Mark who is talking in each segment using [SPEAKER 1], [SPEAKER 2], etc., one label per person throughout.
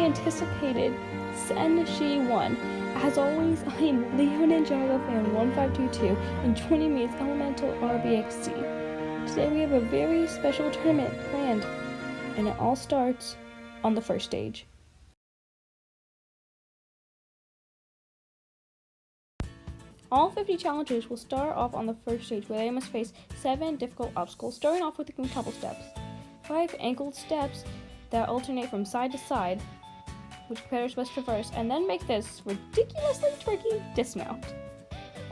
[SPEAKER 1] anticipated Senshi won. As always, I am Leo Ninjago fan 1522, and joining me is Elemental RBXC. Today we have a very special tournament planned, and it all starts on the first stage. All 50 challengers will start off on the first stage, where they must face 7 difficult obstacles, starting off with the couple steps. 5 angled steps that alternate from side to side, which competitors must traverse, and then make this ridiculously tricky dismount.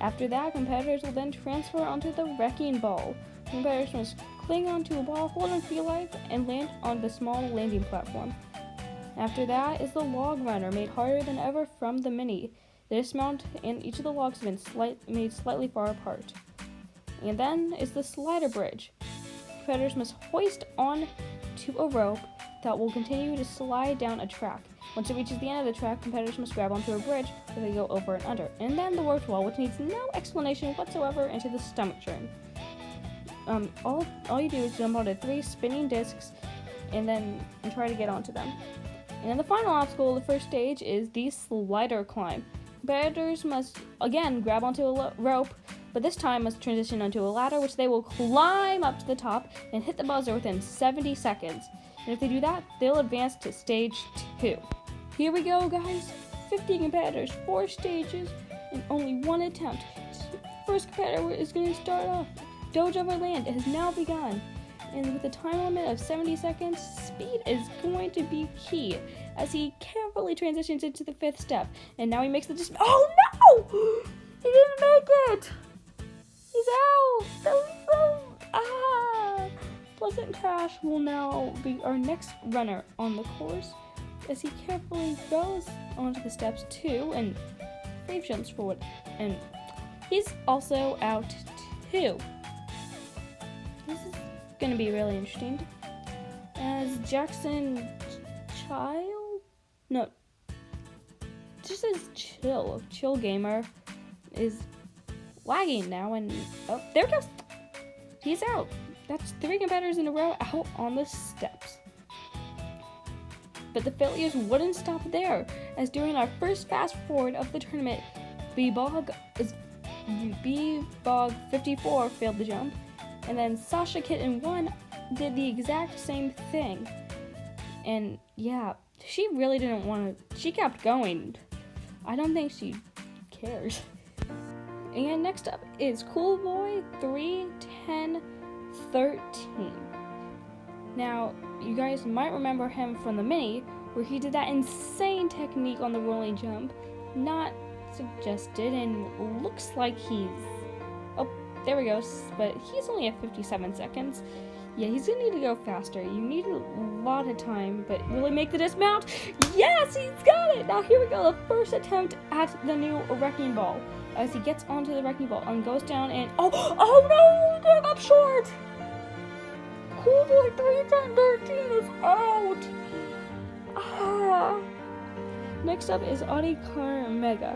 [SPEAKER 1] After that, competitors will then transfer onto the wrecking ball. Competitors must cling onto a ball, hold on for your life, and land on the small landing platform. After that is the log runner, made harder than ever from the mini. The dismount and each of the logs have been made slightly far apart. And then is the slider bridge. Competitors must hoist on to a rope that will continue to slide down a track. Once it reaches the end of the track, competitors must grab onto a bridge where they go over and under. And then the warped wall, which needs no explanation whatsoever, into the stomach churn. All you do is jump onto 3 spinning discs and then try to get onto them. And then the final obstacle of the first stage is the slider climb. Competitors must again grab onto a rope, but this time must transition onto a ladder, which they will climb up to the top and hit the buzzer within 70 seconds. And if they do that, they'll advance to stage 2. Here we go, guys. 50 competitors, 4 stages, and only 1 attempt. First competitor is going to start off. Doge over land has now begun. And with a time limit of 70 seconds, speed is going to be key as he carefully transitions into the 5th step. And now he makes the oh no! He didn't make it! He's out! That was so Pleasant Cash will now be our next runner on the course as he carefully goes onto the steps too and brave jumps forward. And he's also out too. This is going to be really interesting. As Jackson Chill Gamer is lagging now, and oh, there it goes. He's out. That's 3 competitors in a row out on the steps. But the failures wouldn't stop there, as during our first fast forward of the tournament, B-Bog 54 failed the jump, and then Sasha Kitten 1 did the exact same thing. And yeah, she really didn't want to, she kept going. I don't think she cares. And next up is Cool Boy 31013. Now, you guys might remember him from the mini, where he did that insane technique on the rolling jump. Not suggested, and looks like he's... Oh, there we go, but he's only at 57 seconds. Yeah, he's gonna need to go faster. You need a lot of time, but will he make the dismount? Yes, he's got it! Now here we go, the first attempt at the new wrecking ball. As he gets onto the wrecking ball and goes down and... Oh no! He came up short! Cool Boy 31013 is out! Next up is Audi Mega,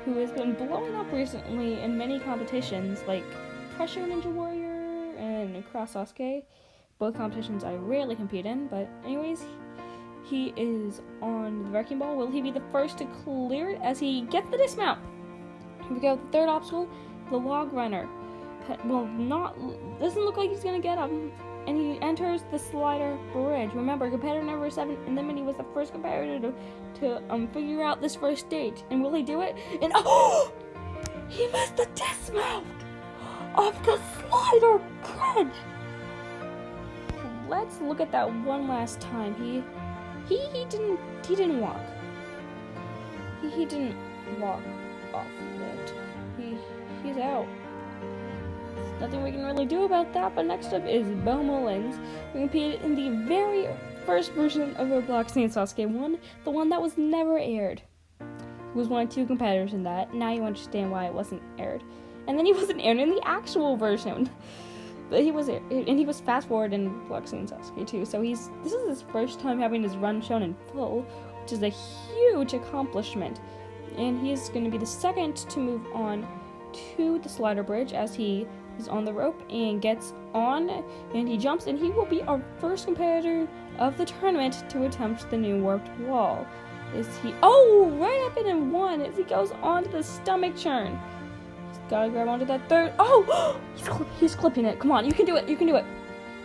[SPEAKER 1] who has been blowing up recently in many competitions like Nitro Ninja Warrior and Cross Sasuke. Both competitions I rarely compete in, but anyways, he is on the wrecking ball. Will he be the first to clear it as he gets the dismount? Here we go, the 3rd obstacle, the log runner. Doesn't look like he's gonna get up, and he enters the slider bridge. Remember, competitor number 7 in the mini was the first competitor to figure out this first stage. And will he do it? And he missed the dismount of the slider bridge. Let's look at that one last time. He didn't walk. He didn't walk off it. He's out. There's nothing we can really do about that. But next up is Bo Mullins, who competed in the very first version of ROBLOX Ninja Sasuke 1, the one that was never aired. He was one of 2 competitors in that. Now you understand why it wasn't aired. And then he wasn't aired in the actual version. But he was aired, and he was fast forward in ROBLOX Ninja Sasuke too. So this is his first time having his run shown in full, which is a huge accomplishment. And he's going to be the second to move on to the slider bridge as he is on the rope and gets on, and he jumps, and he will be our first competitor of the tournament to attempt the new warped wall. Is he? Oh, right up in one as he goes onto the stomach churn. He's gotta grab onto that third. Oh, he's clipping it. Come on, you can do it. You can do it.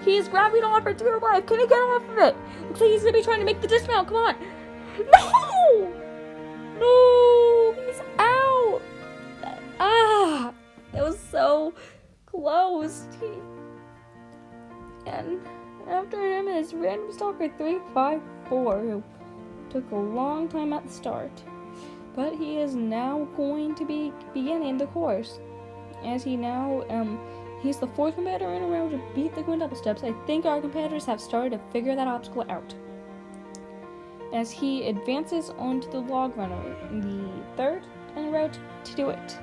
[SPEAKER 1] He's grabbing on for dear life. Can he get off of it? Looks like he's gonna be trying to make the dismount. Come on. No! No! He's out. Ah! It was so close. And after him is random stalker 354, who took a long time at the start. But he is now going to be beginning the course. As he now, he's the fourth competitor in a row to beat the quintuple steps. I think our competitors have started to figure that obstacle out. As he advances onto the log runner, the third in a row to do it.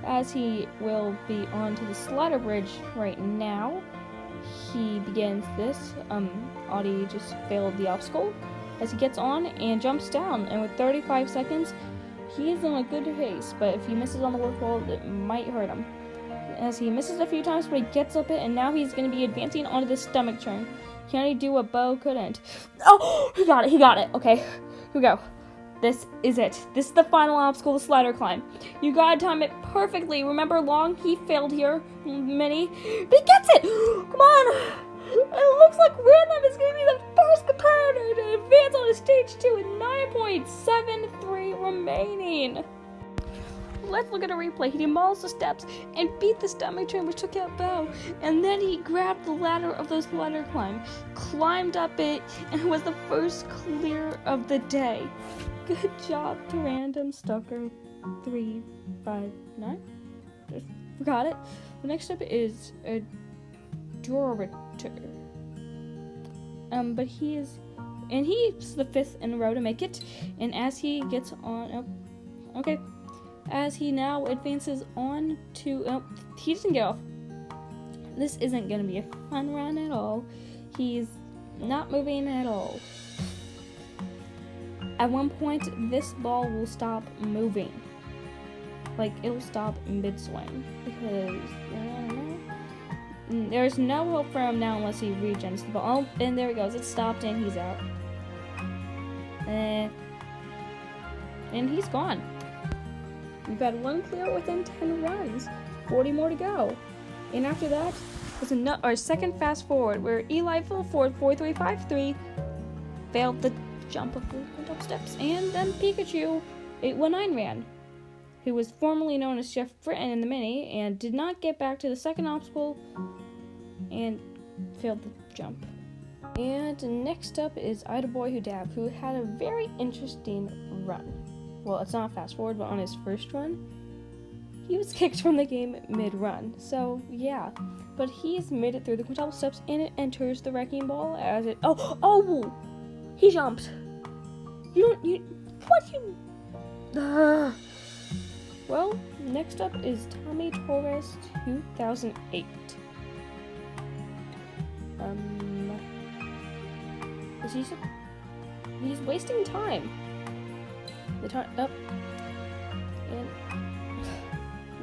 [SPEAKER 1] As he will be onto the slider bridge right now. He begins this. Audie just failed the obstacle. As he gets on and jumps down, and with 35 seconds, he is in a good pace, but if he misses on the warp wall, it might hurt him. As he misses a few times, but he gets up it, and now he's going to be advancing onto the stomach churn. Can he do what Bo couldn't? Oh, he got it. Okay, here we go. This is it. This is the final obstacle, the slider climb. You gotta time it perfectly. Remember Long? He failed here. Mini. But he gets it! Come on! It looks like Random is gonna be the first competitor to advance on to stage 2 with 9.73 remaining. Let's look at a replay. He demolished the steps and beat the stomach train, which took out Bo. And then he grabbed the ladder of those ladder climb, climbed up it, and was the first clear of the day. Good job to Random Stalker 359. Just forgot it. The next step is a Durator. But he's the fifth in a row to make it. And as he gets on, okay. As he now advances on to, he doesn't get off. This isn't going to be a fun run at all. He's not moving at all. At one point, this ball will stop moving. Like, it'll stop mid-swing. Because, I don't know. There's no hope for him now unless he regens the ball. Oh, and there he goes. It stopped and he's out. And he's gone. We've had one clear within 10 runs. 40 more to go. And after that was our second fast forward, where Eli full forward 4353 failed the jump of the top steps, and then Pikachu 819 ran, who was formerly known as Jeff Britton in the mini, and did not get back to the second obstacle and failed the jump. And next up is Ida Boy Who Dab, who had a very interesting run. Well, it's not fast forward, but on his first run, he was kicked from the game mid-run. So, yeah. But he's made it through the quintuple steps, and it enters the wrecking ball as it... Oh! He jumped. Well, next up is Tommy Torres 2008. He's wasting time. The time up, and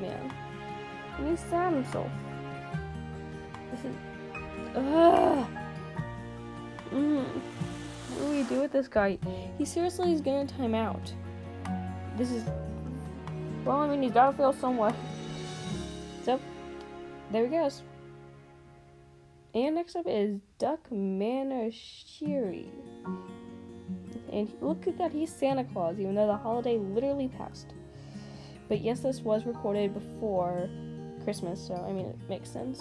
[SPEAKER 1] man, he sad himself. This is, what do we do with this guy? He seriously is gonna time out. This is, well, I mean, he's gotta fail somewhat. So, there he goes. And next up is Duck Manashiri. And look at that, he's Santa Claus, even though the holiday literally passed. But yes, this was recorded before Christmas, so I mean, it makes sense.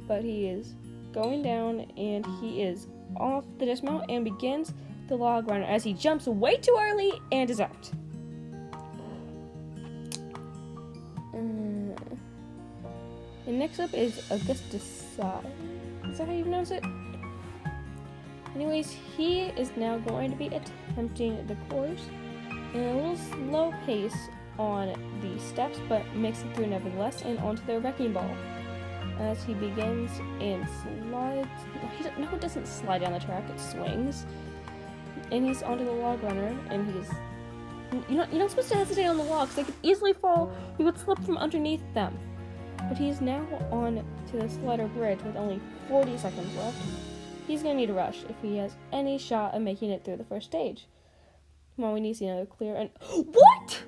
[SPEAKER 1] But he is going down, and he is off the dismount and begins the log runner as he jumps way too early and is out. And next up is Augustus. Is that how you pronounce it? Anyways, he is now going to be attempting the course in a little slow pace on the steps, but makes it through nevertheless and onto the wrecking ball. As he begins and slides. No, it doesn't slide down the track, it swings. And he's onto the log runner, and he's... You're not supposed to hesitate on the logs. They could easily fall. You could slip from underneath them. But he's now on to the slider bridge with only 40 seconds left. He's gonna need a rush if he has any shot of making it through the first stage. Come on, we need to see another clear and what?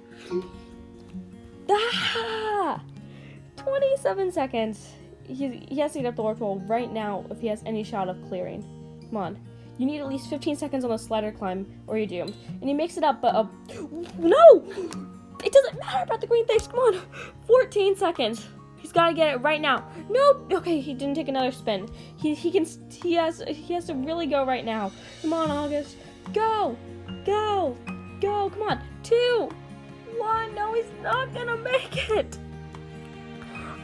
[SPEAKER 1] Ah! 27 seconds. He has to get up the warp wall right now if he has any shot of clearing. Come on. You need at least 15 seconds on the slider climb or you're doomed. And he makes it up, but no! It doesn't matter about the green things. Come on. 14 seconds. He's got to get it right now. No. Okay, he didn't take another spin. He has to really go right now. Come on, August. Go. Go. Go. Come on. 2, 1. No, he's not going to make it.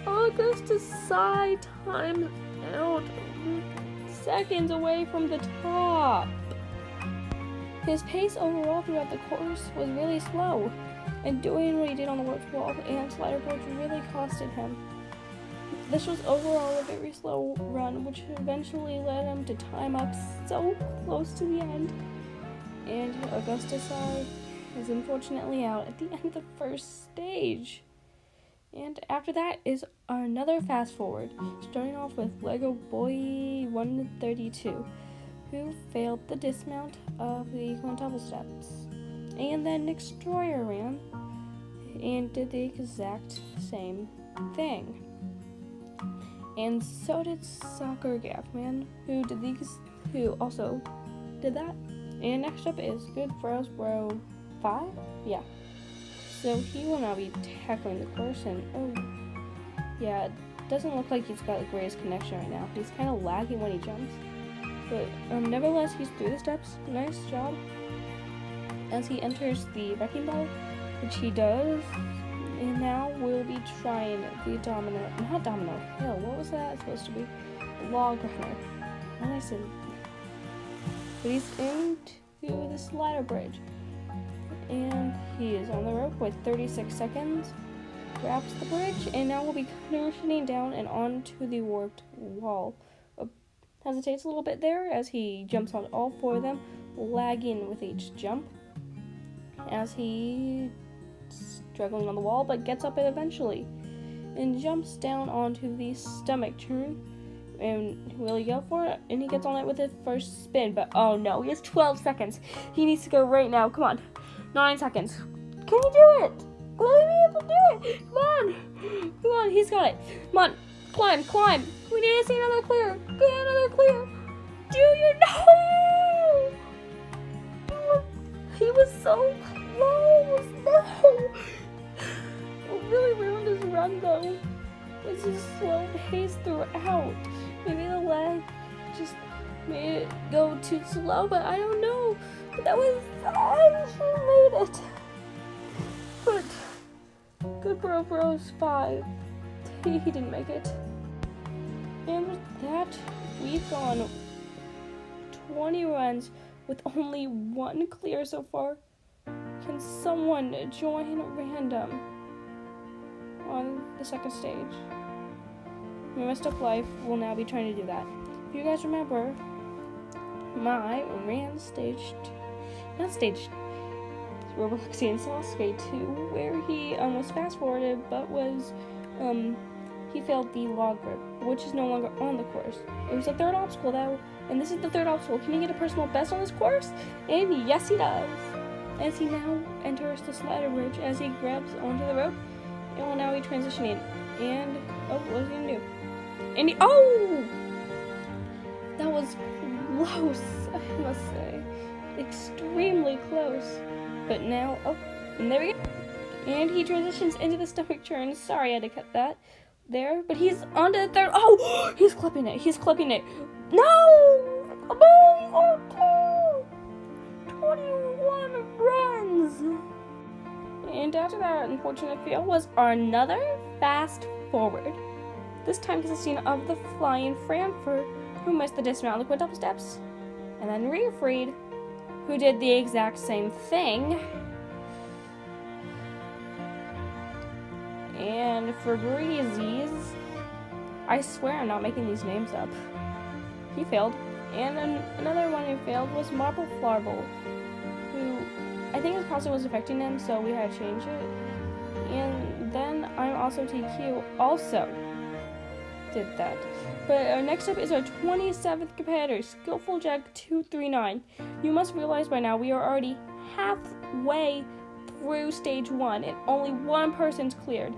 [SPEAKER 1] August is side times out. Seconds away from the top. His pace overall throughout the course was really slow, and doing what he did on the warp wall and slider boards really costed him. This was overall a very slow run, which eventually led him to time up so close to the end. And Augustusai is unfortunately out at the end of the first stage. And after that is another fast forward, starting off with Lego Boy 132, who failed the dismount of the quintuple steps. And then Destroyer ran and did the exact same thing. And so did Soccer Gapman, who also did that. And next up is Good Bros Bro 5? Yeah. So he will now be tackling the course, and yeah, it doesn't look like he's got the greatest connection right now. He's kind of lagging when he jumps, but nevertheless, he's through the steps. Nice job. As he enters the wrecking ball, which he does, and now we'll be trying the not domino. No, what was that supposed to be? Log runner. What I said. But he's into the slider bridge. And he is on the rope with 36 seconds, grabs the bridge, and now we'll be transitioning down and onto the warped wall. Hesitates a little bit there as he jumps on all 4 of them, lagging with each jump, as he struggling on the wall, but gets up it eventually, and jumps down onto the stomach turn. And will he go for it? And he gets on it with his first spin, but oh no, he has 12 seconds. He needs to go right now. Come on. 9 seconds. Can you do it? Will he be able to do it? Come on. Come on, he's got it. Come on. Climb, climb. We need to see another clear. Get another clear. Junior, no! He was so close. No! It really ruined his run, though. It's just slow pace throughout. Maybe the lag just made it go too slow, but I don't know. That was he made it. But Good Bros 5. He didn't make it. And with that, we've gone 20 runs with only 1 clear so far. Can someone join random on the second stage? Messed Up Life will now be trying to do that. If you guys remember, my ran ROBLOX and Sasuke 2, where he was fast forwarded, but he failed the log grip, which is no longer on the course. It was the 3rd obstacle though, and this is the 3rd obstacle. Can he get a personal best on this course? And yes, he does. As he now enters the slider bridge, as he grabs onto the rope, and will now be transitioning. And what is he gonna do? And that was close, I must say. Extremely close. But now, and there we go. And he transitions into the stomach turn. Sorry I had to cut that there. But he's onto the 3rd. He's clipping it. He's clipping it. No! Oh, 21 runs. And after that unfortunate fail was another fast forward. This time consisting of the flying Frankfurt, who missed the dismount on the quintuple steps, and then Riefried, who did the exact same thing. And for Breezy's, I swear I'm not making these names up, he failed. And another one who failed was Marble Flarble, who I think his costume was affecting him, so we had to change it. And then I'm also TQ also. did that. But next up is our 27th competitor, Skillful Jack 239. You must realize by now we are already halfway through stage 1 and only one person's cleared.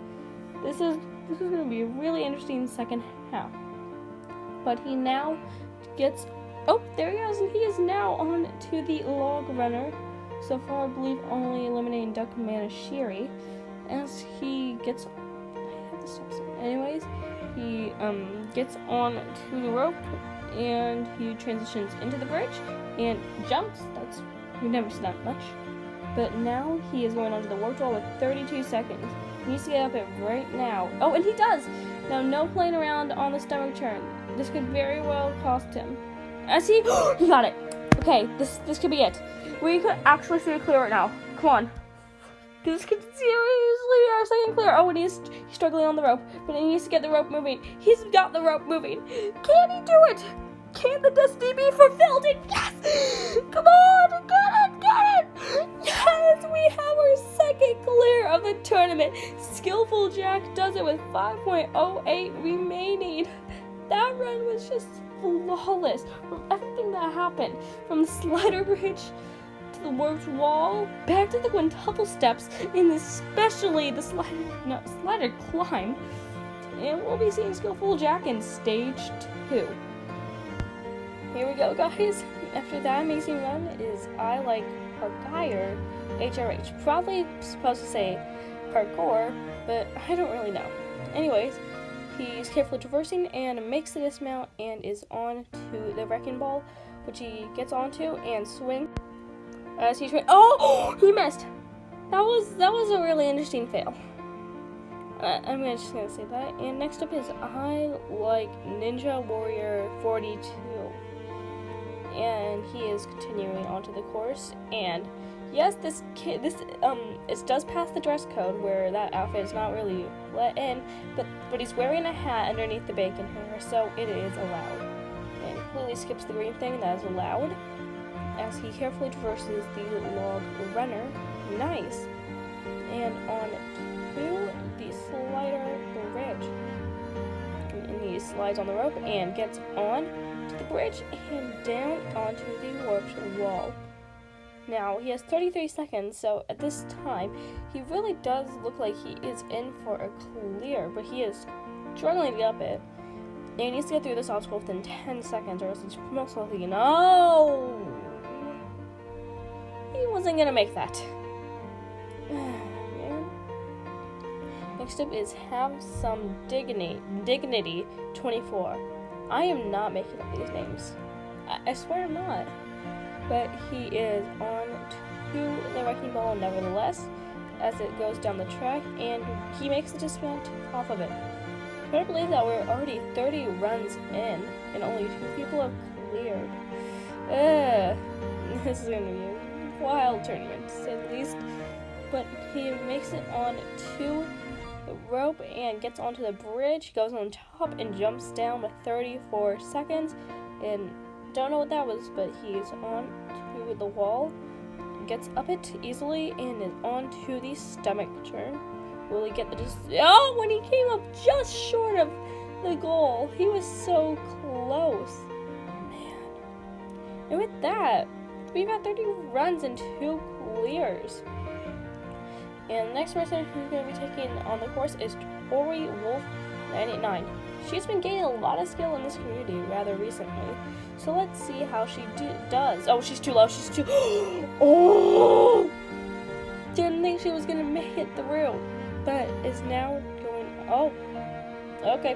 [SPEAKER 1] This is going to be a really interesting second half. But he now gets... Oh, there he is, and he is now on to the log runner. So far, I believe only eliminating Duck Manashiri. As he gets... Anyways, he gets on to the rope, and he transitions into the bridge, and jumps. We've never seen that much. But now he is going onto the warp wall with 32 seconds. He needs to get up it right now. Oh, and he does! Now, no playing around on the stomach turn. This could very well cost him. As he got it. Okay, this could be it. We could actually see it clear right now. Come on. This could seriously be our second clear. Oh, and he's struggling on the rope, but he needs to get the rope moving. He's got the rope moving. Can he do it? Can the destiny be fulfilled? And yes! Come on, get it! Yes, we have our second clear of the tournament. Skillful Jack does it with 5.08 remaining. That run was just flawless. From everything that happened, from the slider bridge to the warped wall, back to the quintuple steps, and especially the slider climb. And we'll be seeing Skillful Jack in stage 2. Here we go, guys. After that amazing run is I Like Parkour HRH. Probably supposed to say parkour, but I don't really know. Anyways, he's carefully traversing and makes the dismount and is on to the wrecking ball, which he gets onto and swing. As he's oh, he missed. That was a really interesting fail. I'm just gonna say that. And next up is I Like Ninja Warrior 42. And he is continuing onto the course, and yes, it does pass the dress code where that outfit is not really let in, but he's wearing a hat underneath the bacon hair, so it is allowed. And he completely skips the green thing that is allowed, as he carefully traverses the log runner. Nice. And on to the slider bridge. And he slides on the rope and gets on to the bridge and down onto the warped wall. Now, he has 33 seconds, so at this time, he really does look like he is in for a clear, but he is struggling to get up it. And he needs to get through this obstacle within 10 seconds, or else he's most likely no! He wasn't gonna make that. Man. Next up is Have Some Dignity 24. I am not making up these names. I swear I'm not. But he is on to the wrecking ball nevertheless, as it goes down the track, and he makes the dismount off of it. I can't believe that we're already 30 runs in, and only 2 people have cleared. This is going to be a wild tournament, to say the least. But he makes it on to the rope and gets onto the bridge, goes on top and jumps down with 34 seconds, and don't know what that was, but he's on to the wall, gets up it easily, and is on to the stomach turn. Will he get the oh, when he came up just short of the goal. He was so close. Man. And with that, we've got 30 runs and 2 clears. And the next person who's going to be taking on the course is Tori Wolf 989. She's been gaining a lot of skill in this community rather recently. So let's see how she does. Oh, she's too low. She's too... Oh! Didn't think she was going to make it through. But is now going... Oh. Okay.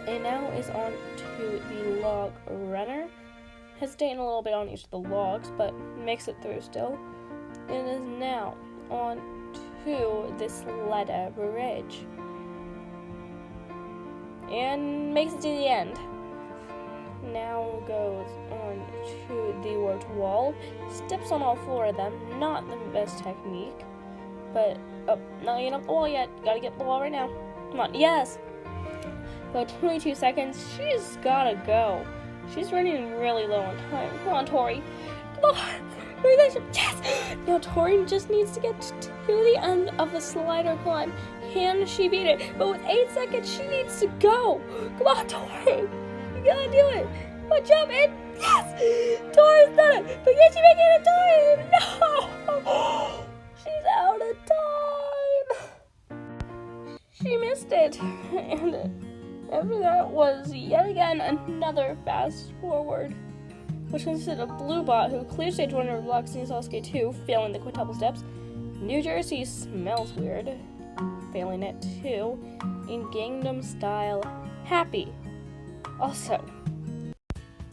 [SPEAKER 1] And now is on to the log runner. Hesitating a little bit on each of the logs, but makes it through still. And is now on to the slider bridge. And makes it to the end. Now goes on to the warped wall. Steps on all 4 of them. Not the best technique. But, oh, not getting up the wall yet. Gotta get the wall right now. Come on, yes! About 22 seconds. She's gotta go. She's running really low on time. Come on, Tori. Come on! Yes! Now Tori just needs to get to the end of the slider climb. Can she beat it? But with 8 seconds, she needs to go. Come on, Tori. You gotta do it. But jump in. Yes! Tori's done it. But can she make it in time? No! She's out of time. She missed it. And after that was yet again another fast forward, which consisted of Bluebot, who cleared stage 1 of ROBLOX Ninja Sasuke 2, failing the quintuple steps. New Jersey Smells Weird, failing it too. In Gangnam Style, Happy, also.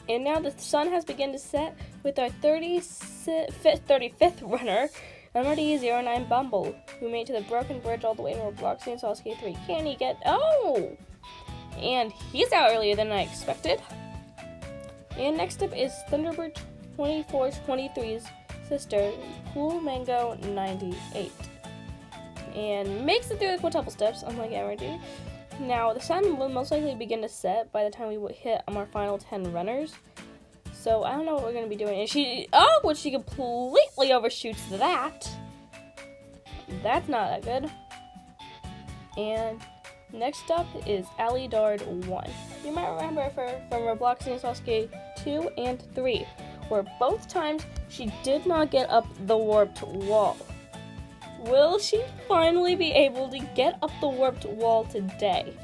[SPEAKER 1] And now the sun has begun to set with our 35th runner, MRD09 Bumble, who made it to the broken bridge all the way in ROBLOX Ninja Sasuke 3. Can he get... Oh! And he's out earlier than I expected. And next up is Thunderbird 2423's sister, Cool Mango 98. And makes it through the quintuple steps, unlike MRD. Now, the sun will most likely begin to set by the time we hit our final 10 runners. So, I don't know what we're going to be doing. And she completely overshoots that. That's not that good. And next up is Ali Dard 1. You might remember her from ROBLOX Ninja Sasuke 2 and 3, where both times she did not get up the warped wall. Will she finally be able to get up the warped wall today?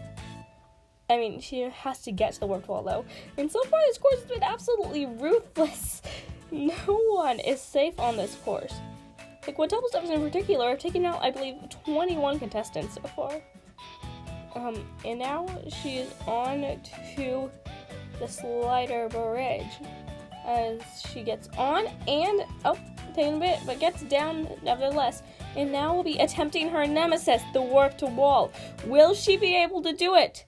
[SPEAKER 1] I mean, she has to get to the warped wall though. And so far this course has been absolutely ruthless. No one is safe on this course. The quintuple steps in particular have taken out, I believe, 21 contestants so far. And now she is on to the slider bridge. As she gets on and, taking a bit, but gets down nevertheless. And now will be attempting her nemesis, the warped wall. Will she be able to do it?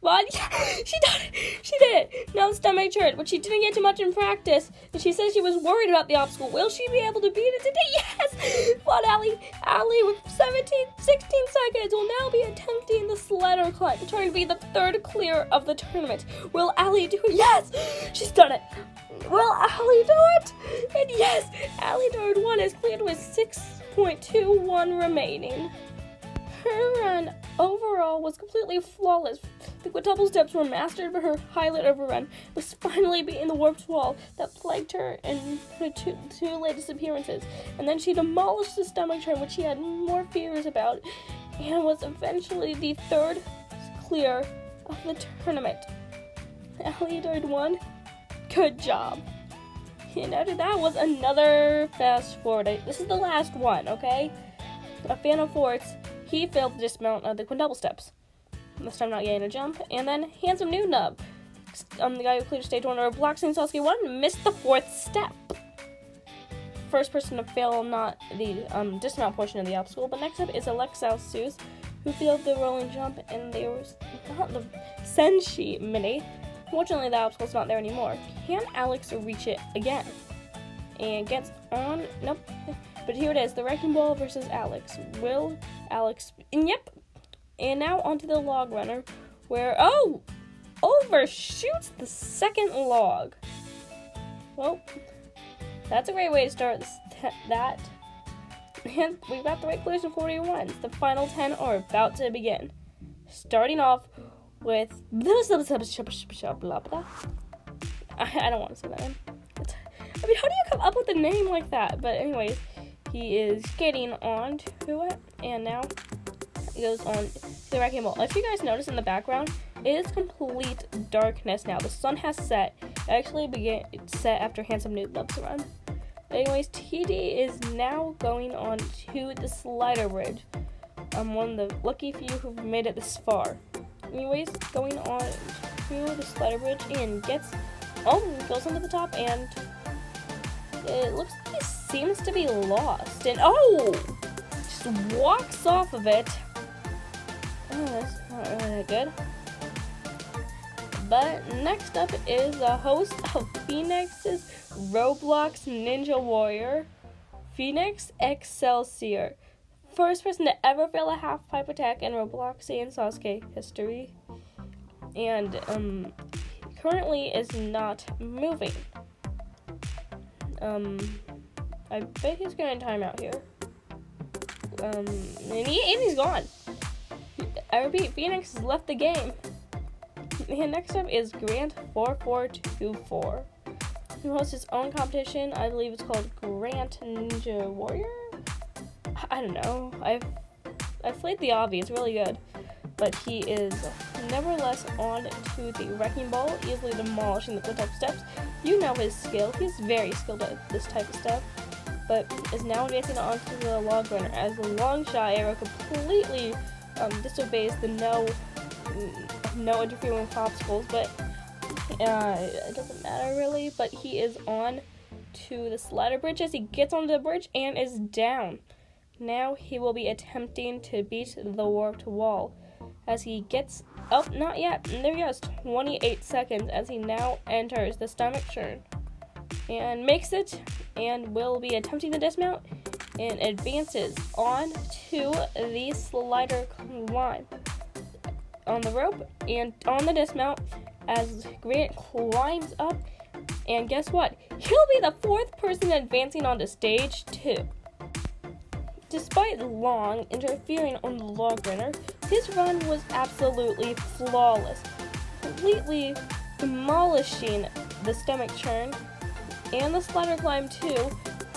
[SPEAKER 1] Well, yeah, she did it! She did it! Now the stomach church, but she didn't get too much in practice. And she says she was worried about the obstacle. Will she be able to beat it today? Yes! But Ali with 16 seconds will now be attempting the slider climb, trying to be the third clear of the tournament. Will Ali do it? Yes! She's done it! Will Ali do it? And yes, Ali Dard 1 is cleared with 6.21 remaining. Her run overall was completely flawless. The quintuple steps were mastered, but her highlight of her run was finally beating the warped wall that plagued her in her two latest appearances. And then she demolished the stomach turn, which she had more fears about, and was eventually the third clear of the tournament. Ali Dard 1, good job. And after that was another fast forward. This is the last one, okay? A fan of Forts. He failed to dismount the quintuple steps. This time not getting a jump. And then Handsome New Nub, the guy who cleared stage 1 of ROBLOX Ninja Sasuke 1, missed the 4th step. First person to fail not the dismount portion of the obstacle. But next up is Alexal Seuss, who failed the rolling jump, and they were not the Senshi mini. Fortunately, the obstacle's not there anymore. Can Alex reach it again? And gets on. Nope. But here it is, the Wrecking Ball versus Alex. Will Alex... Yep. And now onto the log runner, where... overshoots the second log. Well, that's a great way to start that. And we've got the right clears in 41. The final 10 are about to begin. Starting off with... I don't want to say that name. I mean, how do you come up with a name like that? But anyways... He is getting on to it, and now he goes on to the Wrecking Ball. If you guys notice in the background, it is complete darkness now. The sun has set. It actually set after Handsome New Nub's run. Anyways, TD is now going on to the slider bridge. I'm one of the lucky few who've made it this far. Anyways, going on to the slider bridge and goes onto the top, and it looks like he seems to be lost. And just walks off of it. Oh, that's not really good. But next up is a host of Phoenix's ROBLOX Ninja Warrior, Phoenix Excelsior. First person to ever fail a half pipe attack in ROBLOX and Sasuke history. And currently is not moving. I bet he's gonna time out here. And he's gone. I repeat, Phoenix has left the game. And next up is Grant 4424, who hosts his own competition. I believe it's called Grant Ninja Warrior. I don't know. I've played the obby. It's really good, but he is nevertheless on to the wrecking ball, easily demolishing the cliff steps. You know his skill. He's very skilled at this type of stuff, but is now advancing onto the log runner as the long shot arrow completely disobeys the no interfering with obstacles, but it doesn't matter really. But he is on to the slider bridge as he gets onto the bridge and is down. Now he will be attempting to beat the warped wall as he gets up. Not yet. And there he goes. 28 seconds as he now enters the stomach churn and makes it, and will be attempting to dismount and advances on to the slider climb on the rope and on the dismount as Grant climbs up. And guess what? He'll be the fourth person advancing onto stage 2. Despite Long interfering on the log runner, his run was absolutely flawless, completely demolishing the stomach churn and the slider climb too,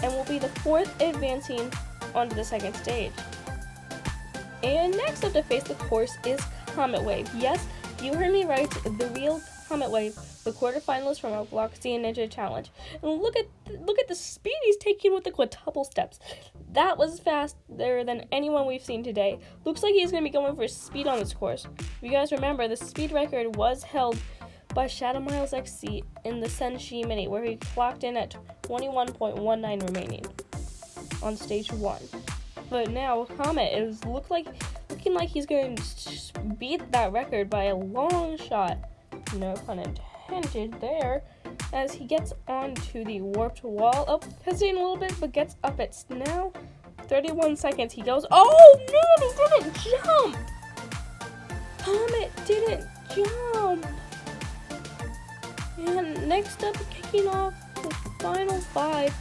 [SPEAKER 1] and will be the fourth advancing onto the second stage. And next up to face the course is Comet Wave. Yes, you heard me right, the real Comet Wave, the quarterfinalist from ROBLOX Ninja Challenge. And look at the speed he's taking with the quintuple steps. That was faster than anyone we've seen today. Looks like he's going to be going for speed on this course. If you guys remember, the speed record was held by Shadow Miles XC in the Senshi Mini, where he clocked in at 21.19 remaining on stage 1. But now Comet is looking like he's going to beat that record by a long shot. No pun intended there, as he gets onto the warped wall. Oh, hesitating a little bit, but gets up it. Now 31 seconds. He goes. Oh no, he didn't jump. Comet didn't jump. And next up, kicking off the final 5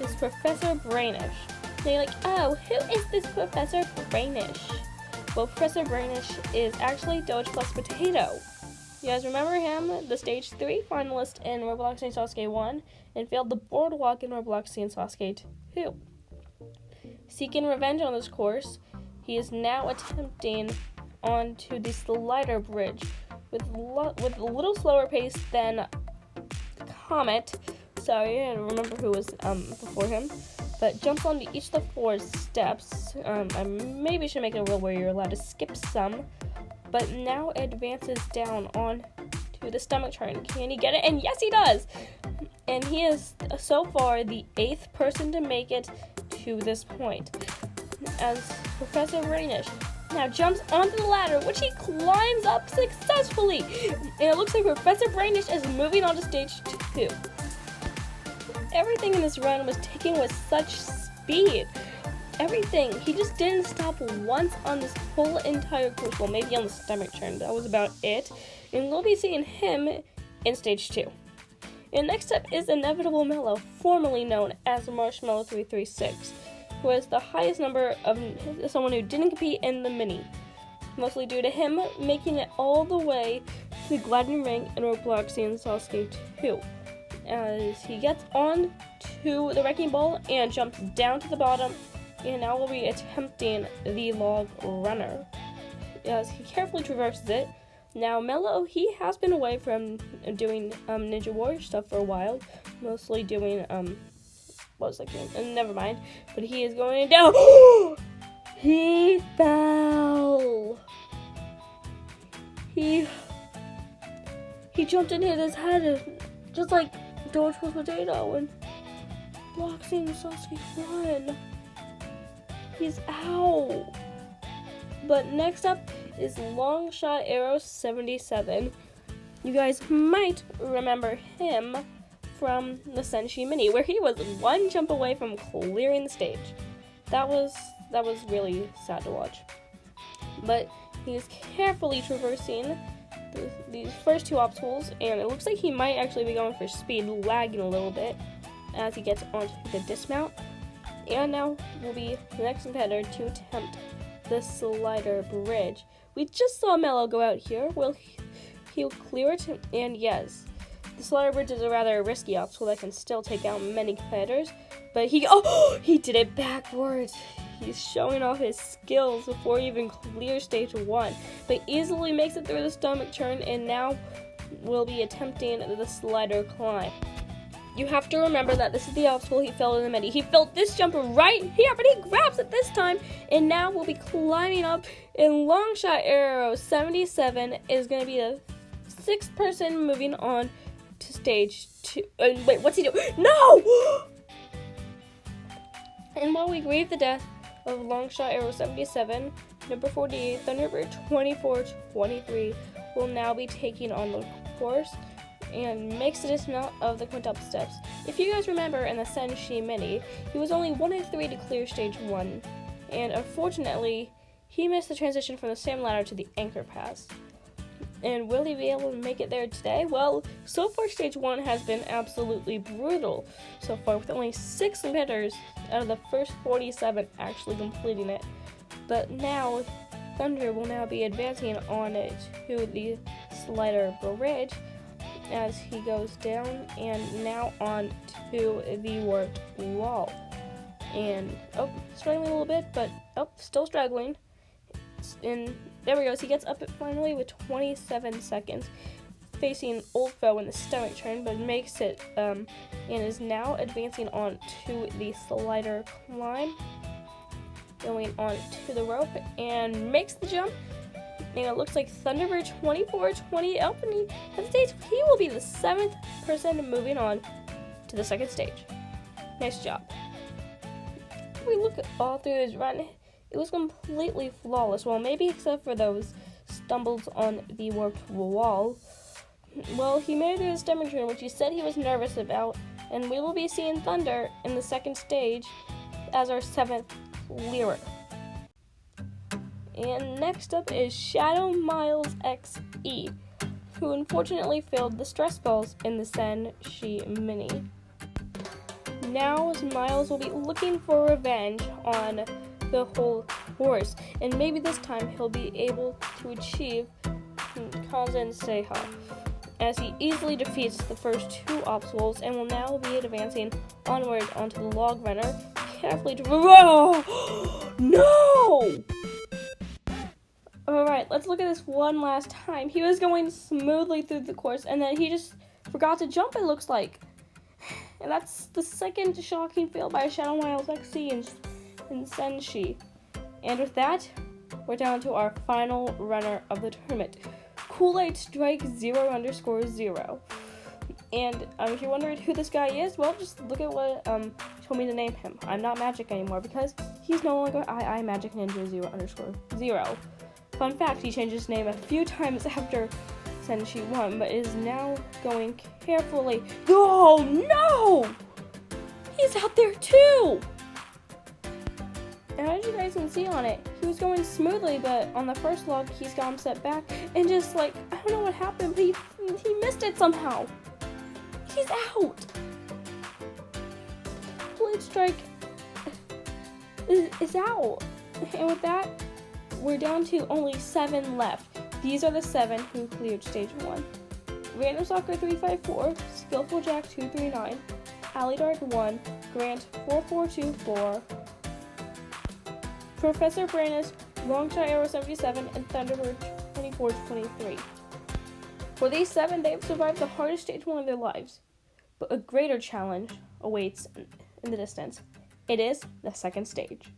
[SPEAKER 1] is Professor Brainish. Now you're like, oh, who is this Professor Brainish? Well, Professor Brainish is actually Doge plus Potato. You guys remember him, the stage 3 finalist in ROBLOX and Sasuke 1, and failed the boardwalk in ROBLOX and Sasuke 2. Seeking revenge on this course, he is now attempting onto the slider bridge with a little slower pace than Comet. Sorry, I don't remember who was before him, but jumps onto each of the 4 steps. I maybe should make it a rule where you're allowed to skip some, but now advances down on to the stomach churn. Can he get it? And yes, he does! And he is so far the 8th person to make it to this point, as Professor Brainish now jumps onto the ladder, which he climbs up successfully. And it looks like Professor Brainish is moving on to stage 2. Everything in this run was taken with such speed. Everything. He just didn't stop once on this whole entire course. Well, maybe on the stomach churn. That was about it. And we'll be seeing him in stage 2. And next up is Inevitable Mellow, formerly known as Marshmallow 336, who has the highest number of someone who didn't compete in the mini, mostly due to him making it all the way to the Gliding Ring in ROBLOX and Sasuke 2. As he gets on to the wrecking ball and jumps down to the bottom, and now will be attempting the log runner as he carefully traverses it. Now Mello, he has been away from doing Ninja Warrior stuff for a while, mostly doing what was that game? Never mind. But he is going down. He fell. He jumped and hit his head, just like Doge plus Potato and boxing Sasuke 1. He's out. But next up is Long Shot Arrow 77. You guys might remember him from the Senshi Mini, where he was one jump away from clearing the stage. That was really sad to watch. But he's carefully traversing these first 2 obstacles, and it looks like he might actually be going for speed, lagging a little bit as he gets onto the dismount. And now will be the next competitor to attempt the slider bridge, We just saw Mello go out here. Well, he'll clear it, and yes, the slider bridge is a rather risky obstacle that can still take out many competitors, but he did it backwards. He's showing off his skills before he even clears stage 1, but easily makes it through the stomach turn, and now will be attempting the slider climb. You have to remember that this is the obstacle he failed in the mini. He failed this jump right here, but he grabs it this time, and now we'll be climbing up, and long shot arrow 77 is going to be the 6th person moving on to stage 2. Wait, what's he doing? No! And while we grieve the death of long shot arrow 77, number 48, Thunderbird 2423 will now be taking on the course and makes the dismount of the quintuple steps. If you guys remember in the Senshi mini, he was only 1 of 3 to clear stage 1, and unfortunately, he missed the transition from the salmon ladder to the anchor pass. And will he be able to make it there today? Well, so far stage 1 has been absolutely brutal so far, with only 6 competitors out of the first 47 actually completing it. But now, Thunder will now be advancing on it to the slider bridge as he goes down, and now on to the warped wall. And, struggling a little bit, but, still struggling. And there we go, so he gets up it finally with 27 seconds, facing old foe in the stomach turn, but makes it, and is now advancing on to the slider climb, going on to the rope, and makes the jump. And it looks like Thunderbird 2420 up, and he will be the 7th person moving on to the 2nd stage. Nice job. If we look at all through his run, it was completely flawless. Well, maybe except for those stumbles on the warped wall. Well, he made it through his stomach turn, which he said he was nervous about, and we will be seeing Thunder in the 2nd stage as our 7th clearer. And next up is Shadow Miles XE, who unfortunately failed the stress balls in the Senshi mini. Now Miles will be looking for revenge on the whole horse, and maybe this time he'll be able to achieve Kansenseiha, as he easily defeats the first 2 obstacles and will now be advancing onward onto the log runner, carefully to— Oh! No! Alright, let's look at this one last time. He was going smoothly through the course, and then he just forgot to jump, it looks like. And that's the 2nd shocking fail by Shadow Miles XE in Senshi. And with that, we're down to our final runner of the tournament, Kool-Aid Strike 0_0. And if you're wondering who this guy is, well, just look at what told me to name him. I'm not Magic anymore because he's no longer I Magic Ninja 0_0. Fun fact, he changed his name a few times after Senshi won, but is now going carefully. Oh no! He's out there too! And as you guys can see on it, he was going smoothly, but on the first log, he's gotten set back, and just like, I don't know what happened, but he missed it somehow. He's out! Blade Strike is out. And with that, we're down to only 7 left. These are the 7 who cleared stage 1. Random Soccer 354, Skillful Jack 239, Alley Dart 1, Grant 4424, Professor Brannis, Long Shot Arrow 77, and Thunderbird 2423. For these 7, they have survived the hardest stage 1 of their lives, but a greater challenge awaits in the distance. It is the 2nd stage.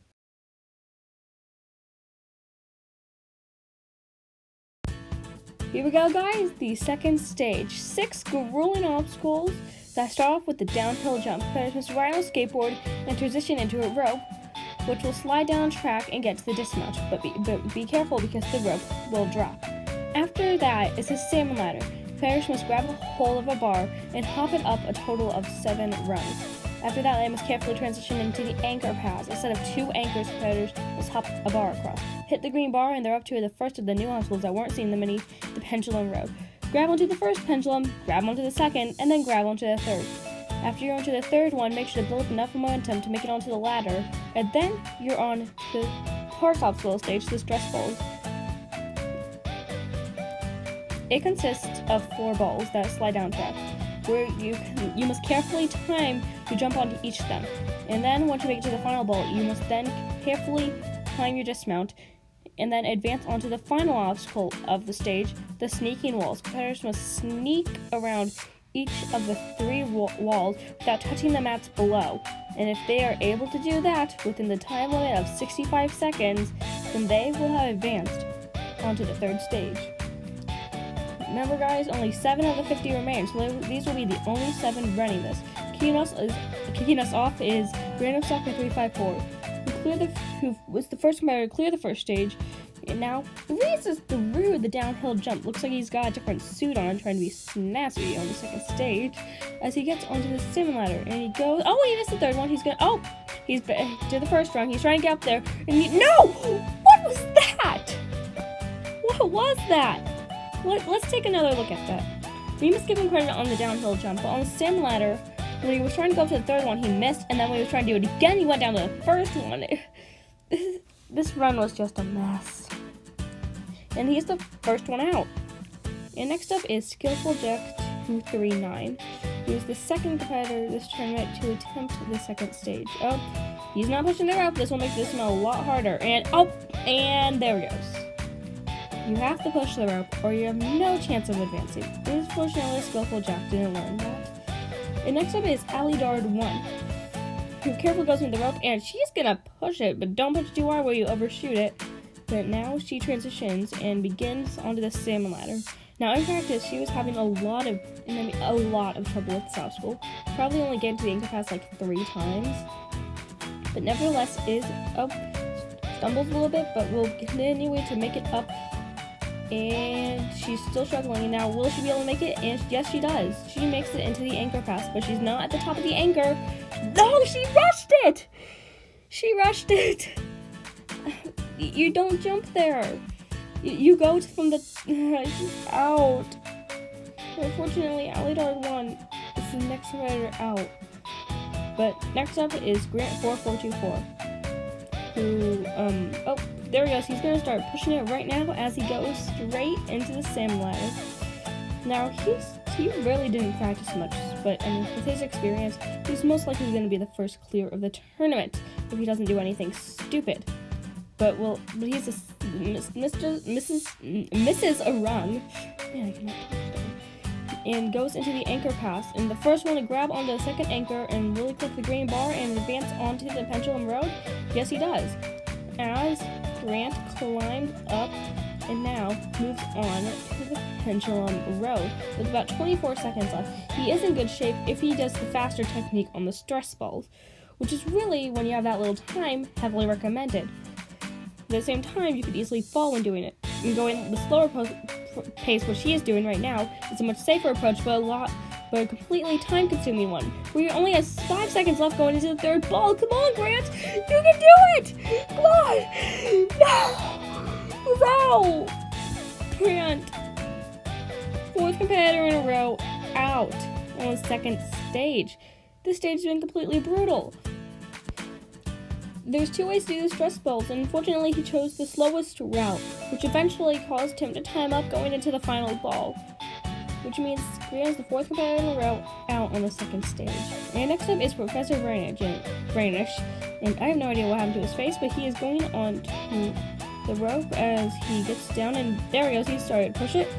[SPEAKER 1] Here we go, guys, the 2nd stage. 6 grueling obstacles that start off with the downhill jump. Players must ride on a skateboard and transition into a rope, which will slide down a track and get to the dismount, but be careful because the rope will drop. After that is a salmon ladder. Players must grab a hold of a bar and hop it up a total of 7 runs. After that, they must carefully transition into the anchor pass. Instead of 2 anchors, competitors must hop a bar across. Hit the green bar, and they're up to the first of the new obstacles that weren't seen in the mini, the pendulum road. Grab onto the first pendulum, grab onto the second, and then grab onto the third. After you're onto the third one, make sure to build up enough momentum to make it onto the ladder, and then you're on the horse obstacle stage, the stress balls. It consists of 4 balls that slide down track, where you must carefully time to jump onto each of them. And then once you make it to the final ball, you must then carefully time your dismount and then advance onto the final obstacle of the stage, the sneaking walls. Competitors must sneak around each of the 3 walls without touching the mats below. And if they are able to do that within the time limit of 65 seconds, then they will have advanced onto the 3rd stage. Remember guys, only 7 of the 50 remain, so these will be the only 7 running this. Kicking us off is Random Soccer 354, who was the first competitor to clear the 1st stage, and now races through the downhill jump. Looks like he's got a different suit on, trying to be snazzy on the 2nd stage, as he gets onto the sim ladder, and he goes, oh, he missed the 3rd one, he's to the 1st rung, he's trying to get up there, and no! What was that? What was that? Let's take another look at that. We must give him credit on the downhill jump, but on the sim ladder, when he was trying to go up to the 3rd one, he missed, and then when he was trying to do it again, he went down to the 1st one. This run was just a mess. And he's the 1st one out. And next up is Skillful Jack 239. He was the 2nd competitor this tournament to attempt the 2nd stage. Oh, he's not pushing the rope. This will make this one a lot harder. And there he goes. You have to push the rope or you have no chance of advancing. Unfortunately, Skillful Jack didn't learn that. And next up is Alidard 1, who carefully goes into the rope and she's gonna push it, but don't push too hard where you overshoot it. But now she transitions and begins onto the salmon ladder. Now in practice, she was having a lot of trouble with this obstacle. Probably only getting to the anchor pass like 3 times. But nevertheless stumbles a little bit, but will continue to make it up. And she's still struggling. And now will she be able to make it? And yes, she does. She makes it into the anchor pass, but she's not at the top of the anchor. No, she rushed it! She rushed it! You don't jump there. You go from the... she's out. Unfortunately, Alidard 1 is the next rider out. But next up is Grant4424. Who, there he goes. He's going to start pushing it right now as he goes straight into the salmon ladder. Now, he really didn't practice much, but with his experience, he's most likely going to be the first clear of the tournament if he doesn't do anything stupid. But he's misses a run. Man, I cannot talk today. And goes into the anchor pass. And the first one to grab onto the 2nd anchor and really click the green bar and advance onto the pendulum road. Yes, he does. As Grant climbed up and now moves on to the pendulum road with about 24 seconds left. He is in good shape if he does the faster technique on the stress balls, which is really, when you have that little time, heavily recommended. At the same time, you could easily fall when doing it. And going the slower pace, which he is doing right now, is a much safer approach, but a completely time-consuming one, where you only have 5 seconds left going into the 3rd ball. Come on, Grant! You can do it! Come on! No! He's out! Grant, 4th competitor in a row, out on the 2nd stage. This stage has been completely brutal. There's 2 ways to do the stress balls, and unfortunately he chose the slowest route, which eventually caused him to time up going into the final ball, which means Grant's the 4th competitor in a row out on the 2nd stage. And next up is Professor Branish, and I have no idea what happened to his face, but he is going on to the rope as he gets down, and there he goes, he started to push it,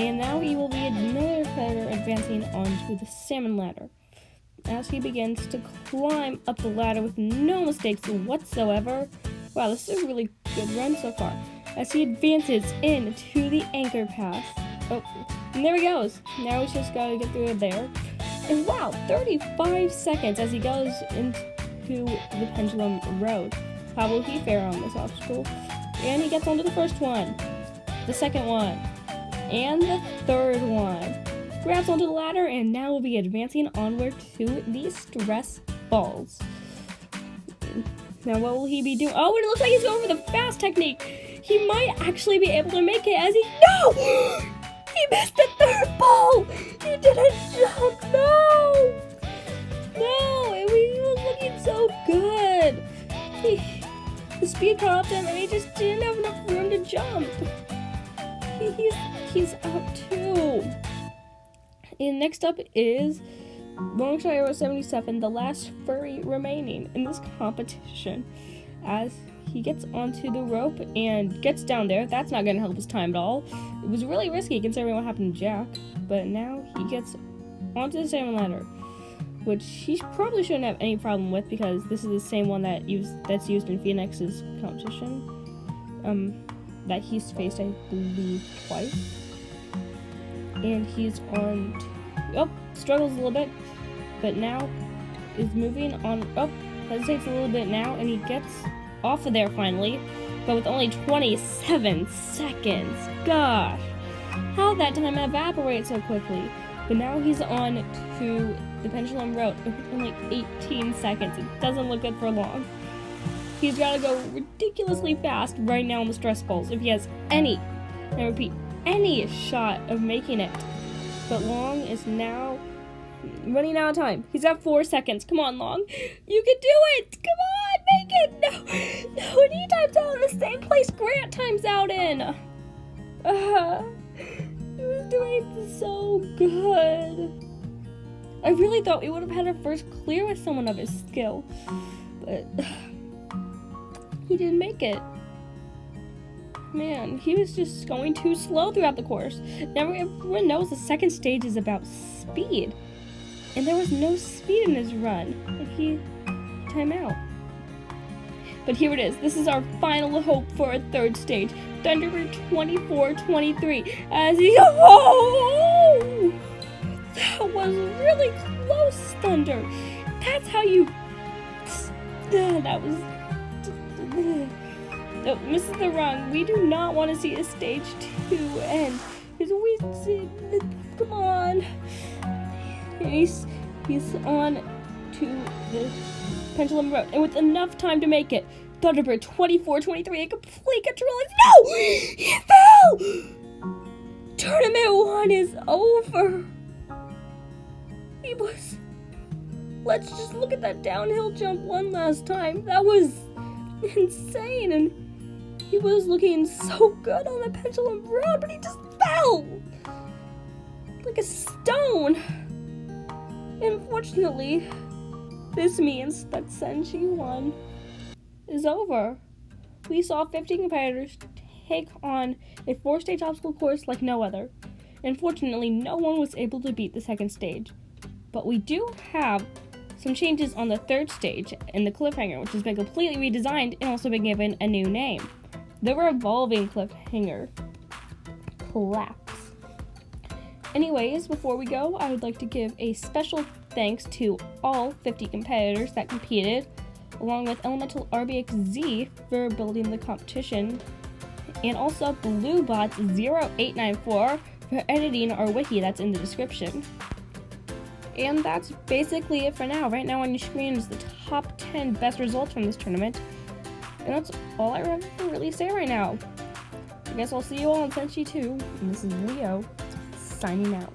[SPEAKER 1] and now he will be another competitor advancing onto the salmon ladder, as he begins to climb up the ladder with no mistakes whatsoever. Wow, this is a really good run so far. As he advances into the anchor pass. Oh, and there he goes. Now he's just gotta get through there. And wow, 35 seconds as he goes into the pendulum road. How will he fare on this obstacle? And he gets onto the 1st one, the 2nd one, and the 3rd one. Grabs onto the ladder, and now we'll be advancing onward to the stress balls. Now what will he be doing? Oh, and it looks like he's going for the fast technique. He might actually be able to make it as he... No! He missed the 3rd ball! He didn't jump! No! No! He was looking so good! The speed caught up to him, and he just didn't have enough room to jump. he's out too. And next up is Longshot Arrow 77, the last furry remaining in this competition. As he gets onto the rope and gets down there, that's not going to help his time at all. It was really risky considering what happened to Jack, but now he gets onto the salmon ladder, which he probably shouldn't have any problem with because this is the same one that's used in Phoenix's competition. That he's faced, I believe, twice. And he's on. Struggles a little bit, but now is moving on. Hesitates a little bit now, and he gets off of there finally, but with only 27 seconds. Gosh, how that time evaporates so quickly. But now he's on to the pendulum rope with only 18 seconds. It doesn't look good for long. He's got to go ridiculously fast right now on the stress balls if he has any, I repeat, any shot of making it. But Long is now running out of time. He's at 4 seconds. Come on, Long. You can do it. Come on, make it. No, and he times out in the same place Grant times out in. He was doing so good. I really thought we would have had our first clear with someone of his skill, but he didn't make it. Man, he was just going too slow throughout the course. Now everyone knows the second stage is about speed, and there was no speed in his run, and he timed out. But here it is. This is our final hope for a third stage. Thunderbird 24-23 as he... Oh! That was really close, Thunder. That's how you... That was... No, misses the rung. We do not want to see a stage 2 end. Come on. And he's on to the pendulum rope, and with enough time to make it, Thunderbird 24-23, a complete control. No! He fell! Tournament 1 is over. He was... Let's just look at that downhill jump one last time. That was insane, and he was looking so good on the pendulum road, but he just fell like a stone. Unfortunately, this means that Senshi 1 is over. We saw 50 competitors take on a 4-stage obstacle course like no other. Unfortunately, no one was able to beat the second stage. But we do have some changes on the third stage in the cliffhanger, which has been completely redesigned and also been given a new name. The revolving cliffhanger collapse. Anyways, before we go, I would like to give a special thanks to all 50 competitors that competed, along with Elemental RBXZ for building the competition, and also BlueBots0894 for editing our wiki that's in the description. And that's basically it for now. Right now on your screen is the top 10 best results from this tournament. And that's all I can really say right now. I guess I'll see you all in Senshi 2. And this is Leo, signing out.